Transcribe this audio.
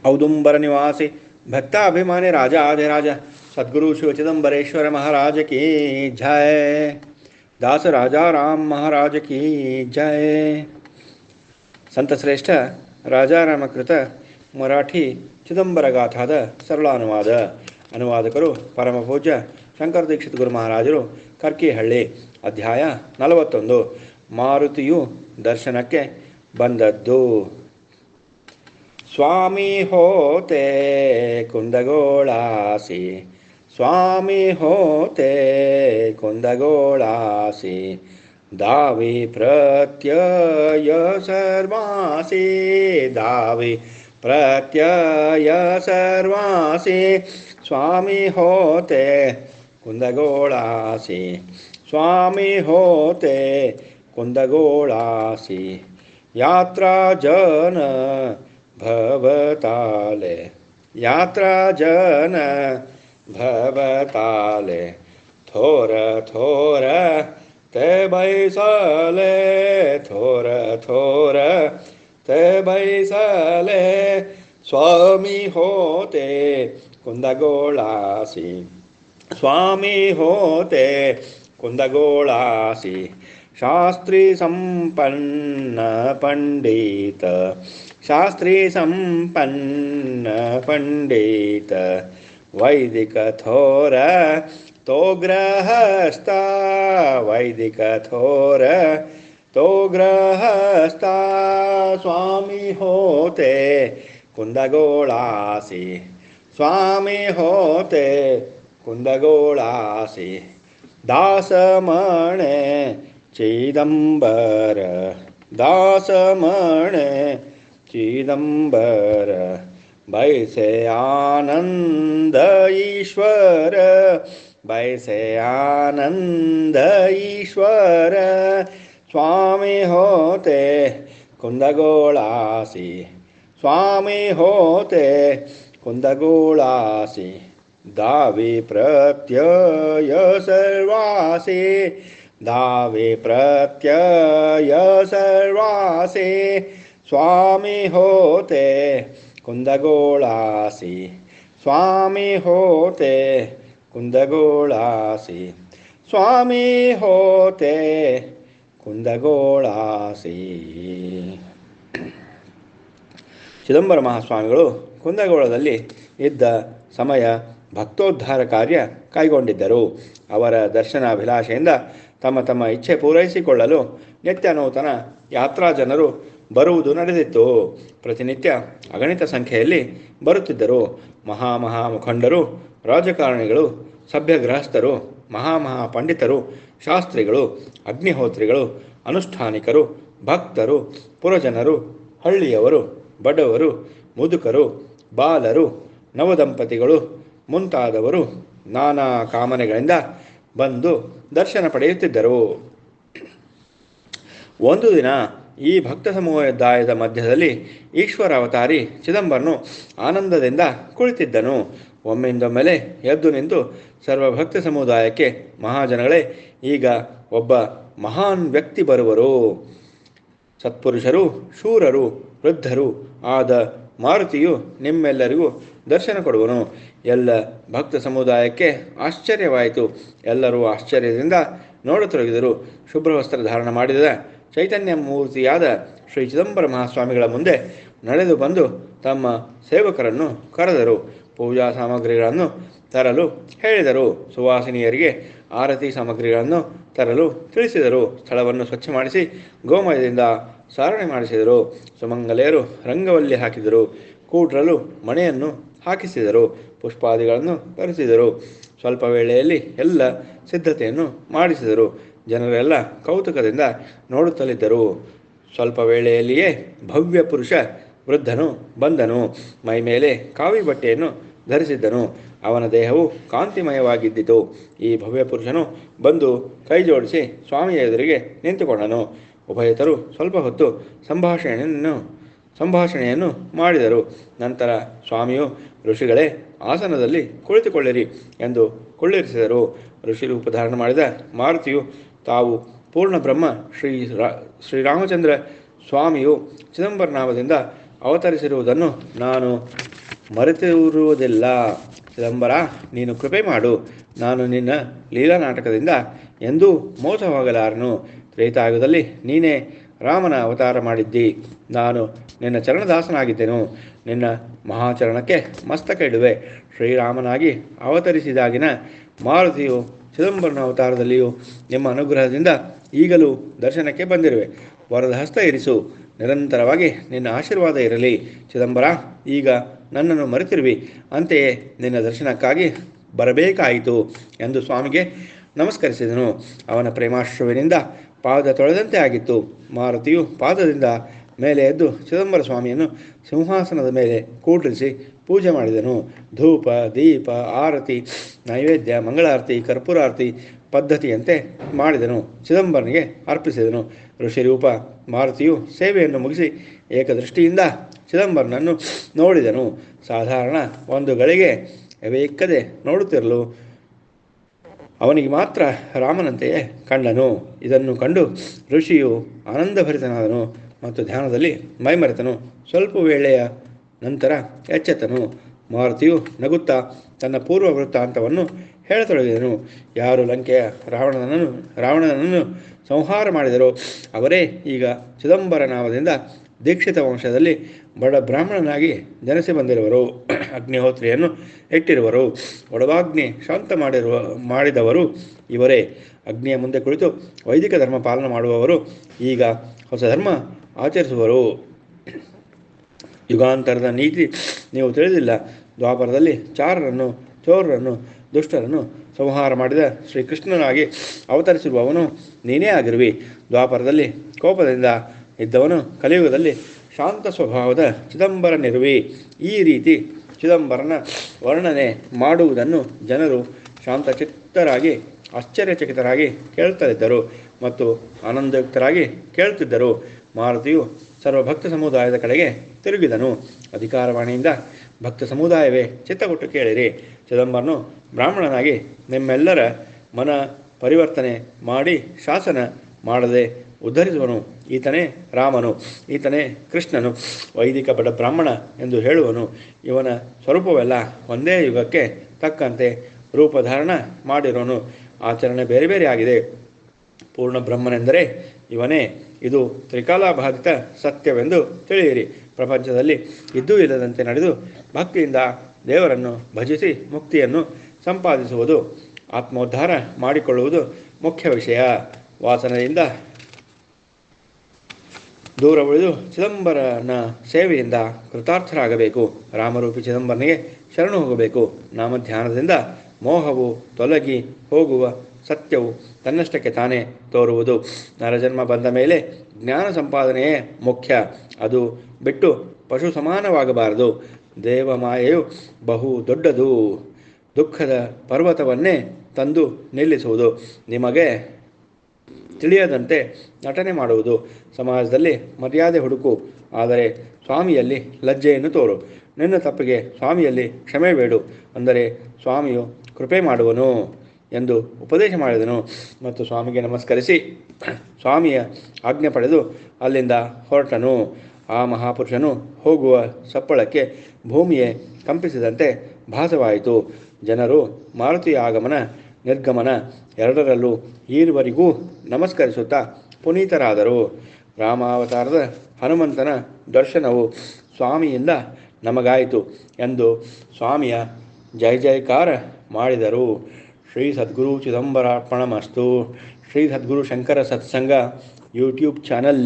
औदुंबर निवासी भक्ताभिमानी राजा आधिराज सद्गुरु शिव चिदंबरेश्वर महाराज की जय। दास राजा राम महाराज की जय. ಸಂತಶ್ರೇಷ್ಠ ರಾಜಾರಾಮಕೃತ ಮರಾಠಿ ಚಿದಂಬರಗಾಥಾದ ಸರಳ ಅನುವಾದಕರು ಪರಮ ಪೂಜ್ಯ ಶಂಕರ ದೀಕ್ಷಿತ ಗುರು ಮಹಾರಾಜರು, ಕರ್ಕಿಹಳ್ಳಿ. ಅಧ್ಯಾಯ 41. ಮಾರುತಿಯು ದರ್ಶನಕ್ಕೆ ಬಂದದ್ದು. ಸ್ವಾಮಿ ಹೋತೆ ಕುಂದಗೋಳಾಸಿ, ಸ್ವಾಮಿ ಹೋತೆ ಕುಂದಗೋಳಾಸಿ, दावी प्रत्यय सर्वासि, दावी प्रत्यय सर्वासि, स्वामी होते कुंदगोळासि, स्वामी होते कुंदगोळासि. यात्रा जन भवताले, यात्रा जन भवताले, थोर थोर ते बैसले, थोर थोर ते बैसले, स्वामी होते कुंदगोळासि, स्वामी होते कुंदगोळासि. शास्त्री संपन्न पंडित, शास्त्री संपन्न पंडित, वैदिक थोर तो गृहस्था, वैदिक थोर तो गृहस्था, स्वामी होते कुंदगोळासि, स्वामी होते कुंदगोळासि. दास म्हणे चिदंबर, दास म्हणे चिदंबर, बैसे आनंद ईश्वर, बैसे आनंद ईश्वर, स्वामी होते कुंदगोळासि, स्वामी होते कुंदगोळासि. दावी प्रत्यय सर्वासि, दावी प्रत्यय सर्वासि, स्वामी होते कुंदगोळासि, स्वामी होते ಕುಂದಗೋಳಾಸಿ, ಸ್ವಾಮಿ ಹೋತೆ ಕುಂದಗೋಳಾಸಿ. ಚಿದಂಬರ ಮಹಾಸ್ವಾಮಿಗಳು ಕುಂದಗೋಳದಲ್ಲಿ ಇದ್ದ ಸಮಯ ಭಕ್ತೋದ್ಧಾರ ಕಾರ್ಯ ಕೈಗೊಂಡಿದ್ದರು. ಅವರ ದರ್ಶನಾಭಿಲಾಷೆಯಿಂದ ತಮ್ಮ ತಮ್ಮ ಇಚ್ಛೆ ಪೂರೈಸಿಕೊಳ್ಳಲು ನಿತ್ಯ ನೂತನ ಯಾತ್ರಾ ಜನರು ಬರುವುದು ನಡೆದಿತ್ತು. ಪ್ರತಿನಿತ್ಯ ಅಗಣಿತ ಸಂಖ್ಯೆಯಲ್ಲಿ ಬರುತ್ತಿದ್ದರು. ಮುಖಂಡರು, ರಾಜಕಾರಣಿಗಳು, ಸಭ್ಯ ಗೃಹಸ್ಥರು, ಪಂಡಿತರು, ಶಾಸ್ತ್ರಿಗಳು, ಅಗ್ನಿಹೋತ್ರಿಗಳು, ಅನುಷ್ಠಾನಿಕರು, ಭಕ್ತರು, ಪುರಜನರು, ಹಳ್ಳಿಯವರು, ಬಡವರು, ಮುದುಕರು, ಬಾಲರು, ನವದಂಪತಿಗಳು ಮುಂತಾದವರು ನಾನಾ ಕಾಮನೆಗಳಿಂದ ಬಂದು ದರ್ಶನ ಪಡೆಯುತ್ತಿದ್ದರು. ಒಂದು ದಿನ ಈ ಭಕ್ತ ಸಮುದಾಯದ ಮಧ್ಯದಲ್ಲಿ ಈಶ್ವರ ಅವತಾರಿ ಚಿದಂಬರನು ಆನಂದದಿಂದ ಕುಳಿತಿದ್ದನು. ಒಮ್ಮಿಂದೊಮ್ಮೆಲೆ ಎದ್ದು ನಿಂತು ಸರ್ವಭಕ್ತ ಸಮುದಾಯಕ್ಕೆ, ಮಹಾಜನಗಳೇ, ಈಗ ಒಬ್ಬ ಮಹಾನ್ ವ್ಯಕ್ತಿ ಬರುವರು. ಸತ್ಪುರುಷರು, ಶೂರರು, ವೃದ್ಧರು ಆದ ಮಾರುತಿಯು ನಿಮ್ಮೆಲ್ಲರಿಗೂ ದರ್ಶನ ಕೊಡುವನು. ಎಲ್ಲ ಭಕ್ತ ಸಮುದಾಯಕ್ಕೆ ಆಶ್ಚರ್ಯವಾಯಿತು. ಎಲ್ಲರೂ ಆಶ್ಚರ್ಯದಿಂದ ನೋಡತೊಡಗಿದರು. ಶುಭ್ರವಸ್ತ್ರ ಧಾರಣ ಮಾಡಿದ ಚೈತನ್ಯ ಮೂರ್ತಿಯಾದ ಶ್ರೀ ಚಿದಂಬರ ಮಹಾಸ್ವಾಮಿಗಳ ಮುಂದೆ ನಡೆದು ಬಂದು ತಮ್ಮ ಸೇವಕರನ್ನು ಕರೆದರು. ಪೂಜಾ ಸಾಮಗ್ರಿಗಳನ್ನು ತರಲು ಹೇಳಿದರು. ಸುವಾಸಿನಿಯರಿಗೆ ಆರತಿ ಸಾಮಗ್ರಿಗಳನ್ನು ತರಲು ತಿಳಿಸಿದರು. ಸ್ಥಳವನ್ನು ಸ್ವಚ್ಛ ಮಾಡಿಸಿ ಗೋಮಯದಿಂದ ಸಾರಣೆ ಮಾಡಿಸಿದರು. ಸುಮಂಗಲೆಯರು ರಂಗವಲ್ಲಿ ಹಾಕಿದರು. ಕೂಡ್ರಲು ಮಣೆಯನ್ನು ಹಾಕಿಸಿದರು. ಪುಷ್ಪಾದಿಗಳನ್ನು ತರಿಸಿದರು. ಸ್ವಲ್ಪ ವೇಳೆಯಲ್ಲಿ ಎಲ್ಲ ಸಿದ್ಧತೆಯನ್ನು ಮಾಡಿಸಿದರು. ಜನರೆಲ್ಲ ಕೌತುಕದಿಂದ ನೋಡುತ್ತಲಿದ್ದರು. ಸ್ವಲ್ಪ ವೇಳೆಯಲ್ಲಿಯೇ ಭವ್ಯ ಪುರುಷ ವೃದ್ಧನು ಬಂದನು. ಮೈಮೇಲೆ ಕಾವಿ ಬಟ್ಟೆಯನ್ನು ಧರಿಸಿದ್ದನು. ಅವನ ದೇಹವು ಕಾಂತಿಮಯವಾಗಿದ್ದಿತು. ಈ ಭವ್ಯ ಪುರುಷನು ಬಂದು ಕೈ ಜೋಡಿಸಿ ಸ್ವಾಮಿಯ ಎದುರಿಗೆ ನಿಂತುಕೊಂಡನು. ಉಭಯತರು ಸ್ವಲ್ಪ ಹೊತ್ತು ಸಂಭಾಷಣೆಯನ್ನು ಮಾಡಿದರು. ನಂತರ ಸ್ವಾಮಿಯು, ಋಷಿಗಳೇ, ಆಸನದಲ್ಲಿ ಕುಳಿತುಕೊಳ್ಳಿರಿ ಎಂದು ಕೊಳ್ಳಿರಿಸಿದರು. ಋಷಿ ರೂಪ ಧಾರಣ ಮಾಡಿದ ಮಾರುತಿಯು ತಾವು ಪೂರ್ಣ ಬ್ರಹ್ಮ ಶ್ರೀರಾಮಚಂದ್ರ ಸ್ವಾಮಿಯು ಚಿದಂಬರ ನಾಮದಿಂದ ಅವತರಿಸಿರುವುದನ್ನು ನಾನು ಮರೆತಿರುವುದಿಲ್ಲ. ಚಿದಂಬರ, ನೀನು ಕೃಪೆ ಮಾಡು. ನಾನು ನಿನ್ನ ಲೀಲಾ ನಾಟಕದಿಂದ ಎಂದೂ ಮೋಸ ಹೋಗಲಾರನು. ತ್ರೇತಾಯುಗದಲ್ಲಿ ನೀನೇ ರಾಮನ ಅವತಾರ ಮಾಡಿದ್ದಿ. ನಾನು ನಿನ್ನ ಚರಣದಾಸನಾಗಿದ್ದೆನು. ನಿನ್ನ ಮಹಾಚರಣಕ್ಕೆ ಮಸ್ತಕ ಇಡುವೆ. ಶ್ರೀರಾಮನಾಗಿ ಅವತರಿಸಿದಾಗಿನ ಮಾರುತಿಯು ಚಿದಂಬರನ ಅವತಾರದಲ್ಲಿಯೂ ನಿಮ್ಮ ಅನುಗ್ರಹದಿಂದ ಈಗಲೂ ದರ್ಶನಕ್ಕೆ ಬಂದಿರುವೆ. ವರದ ಹಸ್ತ ಇರಿಸು. ನಿರಂತರವಾಗಿ ನಿನ್ನ ಆಶೀರ್ವಾದ ಇರಲಿ. ಚಿದಂಬರ, ಈಗ ನನ್ನನ್ನು ಮರೆತಿರುವಿ. ಅಂತೆಯೇ ನಿನ್ನ ದರ್ಶನಕ್ಕಾಗಿ ಬರಬೇಕಾಯಿತು ಎಂದು ಸ್ವಾಮಿಗೆ ನಮಸ್ಕರಿಸಿದನು. ಅವನ ಪ್ರೇಮಾಶ್ರುವಿನಿಂದ ಪಾದ ತೊಳೆದಂತೆ ಆಗಿತ್ತು. ಮಾರುತಿಯು ಪಾದದಿಂದ ಮೇಲೆ ಎದ್ದು ಚಿದಂಬರ ಸ್ವಾಮಿಯನ್ನು ಸಿಂಹಾಸನದ ಮೇಲೆ ಕೂಡ್ರಿಸಿ ಪೂಜೆ ಮಾಡಿದನು. ಧೂಪ, ದೀಪ, ಆರತಿ, ನೈವೇದ್ಯ, ಮಂಗಳಾರತಿ, ಕರ್ಪೂರಾರತಿ ಪದ್ಧತಿಯಂತೆ ಮಾಡಿದನು. ಚಿದಂಬರನಿಗೆ ಅರ್ಪಿಸಿದನು. ಋಷಿರೂಪ ಮಾರುತಿಯು ಸೇವೆಯನ್ನು ಮುಗಿಸಿ ಏಕದೃಷ್ಟಿಯಿಂದ ಚಿದಂಬರನನ್ನು ನೋಡಿದನು. ಸಾಧಾರಣ ಒಂದು ಗಳಿಗೆ ಎವೆಯಿಕ್ಕದೆ ನೋಡುತ್ತಿರಲು ಅವನಿಗೆ ಮಾತ್ರ ರಾಮನಂತೆಯೇ ಕಂಡನು. ಇದನ್ನು ಕಂಡು ಋಷಿಯು ಆನಂದಭರಿತನಾದನು ಮತ್ತು ಧ್ಯಾನದಲ್ಲಿ ಮೈಮರೆತನು. ಸ್ವಲ್ಪ ವೇಳೆಯ ನಂತರ ಎಚ್ಚೆತ್ತನು. ಮಾರುತಿಯು ನಗುತ್ತಾ ತನ್ನ ಪೂರ್ವ ವೃತ್ತಾಂತವನ್ನು ಹೇಳತೊಡಗಿದನು. ಯಾರು ಲಂಕೆಯ ರಾವಣನನ್ನು ಸಂಹಾರ ಮಾಡಿದರೋ ಅವರೇ ಈಗ ಚಿದಂಬರ ನಾಮದಿಂದ ದೀಕ್ಷಿತ ವಂಶದಲ್ಲಿ ಬಡ ಬ್ರಾಹ್ಮಣನಾಗಿ ಜನಿಸಿ ಬಂದಿರುವರು. ಅಗ್ನಿಹೋತ್ರಿಯನ್ನು ಇಟ್ಟಿರುವರು. ಒಡವಾಗ್ನಿ ಶಾಂತ ಮಾಡಿದವರು ಇವರೇ. ಅಗ್ನಿಯ ಮುಂದೆ ಕುಳಿತು ವೈದಿಕ ಧರ್ಮ ಪಾಲನೆ ಮಾಡುವವರು ಈಗ ಹೊಸ ಧರ್ಮ ಆಚರಿಸುವರು. ಯುಗಾಂತರದ ನೀತಿ ನೀವು ತಿಳಿದಿಲ್ಲ. ದ್ವಾಪರದಲ್ಲಿ ಚೋರರನ್ನು ದುಷ್ಟರನ್ನು ಸಂಹಾರ ಮಾಡಿದ ಶ್ರೀಕೃಷ್ಣನಾಗಿ ಅವತರಿಸಿರುವವನು ನೀನೇ ಆಗಿರುವಿ. ದ್ವಾಪರದಲ್ಲಿ ಕೋಪದಿಂದ ಇದ್ದವನು ಕಲಿಯುಗದಲ್ಲಿ ಶಾಂತ ಸ್ವಭಾವದ ಚಿದಂಬರನಿರುವಿ. ಈ ರೀತಿ ಚಿದಂಬರನ ವರ್ಣನೆ ಮಾಡುವುದನ್ನು ಜನರು ಶಾಂತಚಿತ್ತರಾಗಿ ಆಶ್ಚರ್ಯಚಕಿತರಾಗಿ ಕೇಳುತ್ತಲಿದ್ದರು ಮತ್ತು ಆನಂದಯುಕ್ತರಾಗಿ ಕೇಳುತ್ತಿದ್ದರು. ಮಾರುತಿಯು ಸರ್ವಭಕ್ತ ಸಮುದಾಯದ ಕಡೆಗೆ ತಿರುಗಿದನು. ಅಧಿಕಾರವಾಣಿಯಿಂದ ಭಕ್ತ ಸಮುದಾಯವೇ ಚಿತ್ತಗೊಟ್ಟು ಕೇಳಿರಿ. ಚಿದಂಬರನು ಬ್ರಾಹ್ಮಣನಾಗಿ ನಿಮ್ಮೆಲ್ಲರ ಮನ ಪರಿವರ್ತನೆ ಮಾಡಿ ಶಾಸನ ಮಾಡದೆ ಉದ್ಧರಿಸುವನು. ಈತನೇ ರಾಮನು, ಈತನೇ ಕೃಷ್ಣನು, ವೈದಿಕ ಬಡ ಬ್ರಾಹ್ಮಣ ಎಂದು ಹೇಳುವನು. ಇವನ ಸ್ವರೂಪವೆಲ್ಲ ಒಂದೇ ಯುಗಕ್ಕೆ ತಕ್ಕಂತೆ ರೂಪಧಾರಣ ಮಾಡಿರೋನು. ಆಚರಣೆ ಬೇರೆ ಬೇರೆ ಆಗಿದೆ. ಪೂರ್ಣ ಬ್ರಹ್ಮನೆಂದರೆ ಇವನೇ. ಇದು ತ್ರಿಕಾಲಾಬಾಧಿತ ಸತ್ಯವೆಂದು ತಿಳಿಯಿರಿ. ಪ್ರಪಂಚದಲ್ಲಿ ಇದ್ದೂ ಇಲ್ಲದಂತೆ ನಡೆದು ಭಕ್ತಿಯಿಂದ ದೇವರನ್ನು ಭಜಿಸಿ ಮುಕ್ತಿಯನ್ನು ಸಂಪಾದಿಸುವುದು, ಆತ್ಮೋದ್ಧಾರ ಮಾಡಿಕೊಳ್ಳುವುದು ಮುಖ್ಯ ವಿಷಯ. ವಾಸನೆಯಿಂದ ದೂರ ಉಳಿದು ಚಿದಂಬರನ ಸೇವೆಯಿಂದ ಕೃತಾರ್ಥರಾಗಬೇಕು. ರಾಮರೂಪಿ ಚಿದಂಬರನಿಗೆ ಶರಣು ಹೋಗಬೇಕು. ನಾಮಧ್ಯಾನದಿಂದ ಮೋಹವು ತೊಲಗಿ ಹೋಗುವ ಸತ್ಯವು ತನ್ನಷ್ಟಕ್ಕೆ ತಾನೇ ತೋರುವುದು. ನರಜನ್ಮ ಬಂದ ಮೇಲೆ ಜ್ಞಾನ ಸಂಪಾದನೆಯೇ ಮುಖ್ಯ. ಅದು ಬಿಟ್ಟು ಪಶು ಸಮಾನವಾಗಬಾರದು. ದೇವಮಾಯೆಯು ಬಹು ದೊಡ್ಡದು. ದುಃಖದ ಪರ್ವತವನ್ನೇ ತಂದು ನಿಲ್ಲಿಸುವುದು. ನಿಮಗೆ ತಿಳಿಯದಂತೆ ನಟನೆ ಮಾಡುವುದು. ಸಮಾಜದಲ್ಲಿ ಮರ್ಯಾದೆ ಹುಡುಕು, ಆದರೆ ಸ್ವಾಮಿಯಲ್ಲಿ ಲಜ್ಜೆಯನ್ನು ತೋರು. ನಿನ್ನ ತಪ್ಪಿಗೆ ಸ್ವಾಮಿಯಲ್ಲಿ ಕ್ಷಮೆ ಬೇಡು, ಅಂದರೆ ಸ್ವಾಮಿಯು ಕೃಪೆ ಮಾಡುವನು ಎಂದು ಉಪದೇಶ ಮಾಡಿದನು. ಮತ್ತು ಸ್ವಾಮಿಗೆ ನಮಸ್ಕರಿಸಿ ಸ್ವಾಮಿಯ ಆಜ್ಞೆ ಪಡೆದು ಅಲ್ಲಿಂದ ಹೊರಟನು. ಆ ಮಹಾಪುರುಷನು ಹೋಗುವ ಸಪ್ಪಳಕ್ಕೆ ಭೂಮಿಯೇ ಕಂಪಿಸಿದಂತೆ ಭಾಸವಾಯಿತು. ಜನರು ಮಾರುತಿಯ ಆಗಮನ ನಿರ್ಗಮನ ಎರಡರಲ್ಲೂ ಈರುವರಿಗೂ ನಮಸ್ಕರಿಸುತ್ತಾ ಪುನೀತರಾದರು. ರಾಮಾವತಾರದ ಹನುಮಂತನ ದರ್ಶನವು ಸ್ವಾಮಿಯಿಂದ ನಮಗಾಯಿತು ಎಂದು ಸ್ವಾಮಿಯ ಜಯ ಜಯಕಾರ ಮಾಡಿದರು. ಶ್ರೀ ಸದ್ಗುರು ಚಿದಂಬರಾರ್ಪಣಮಸ್ತು. ಶ್ರೀ ಸದ್ಗುರು ಶಂಕರ ಸತ್ಸಂಗ ಯೂಟ್ಯೂಬ್ ಚಾನಲ್.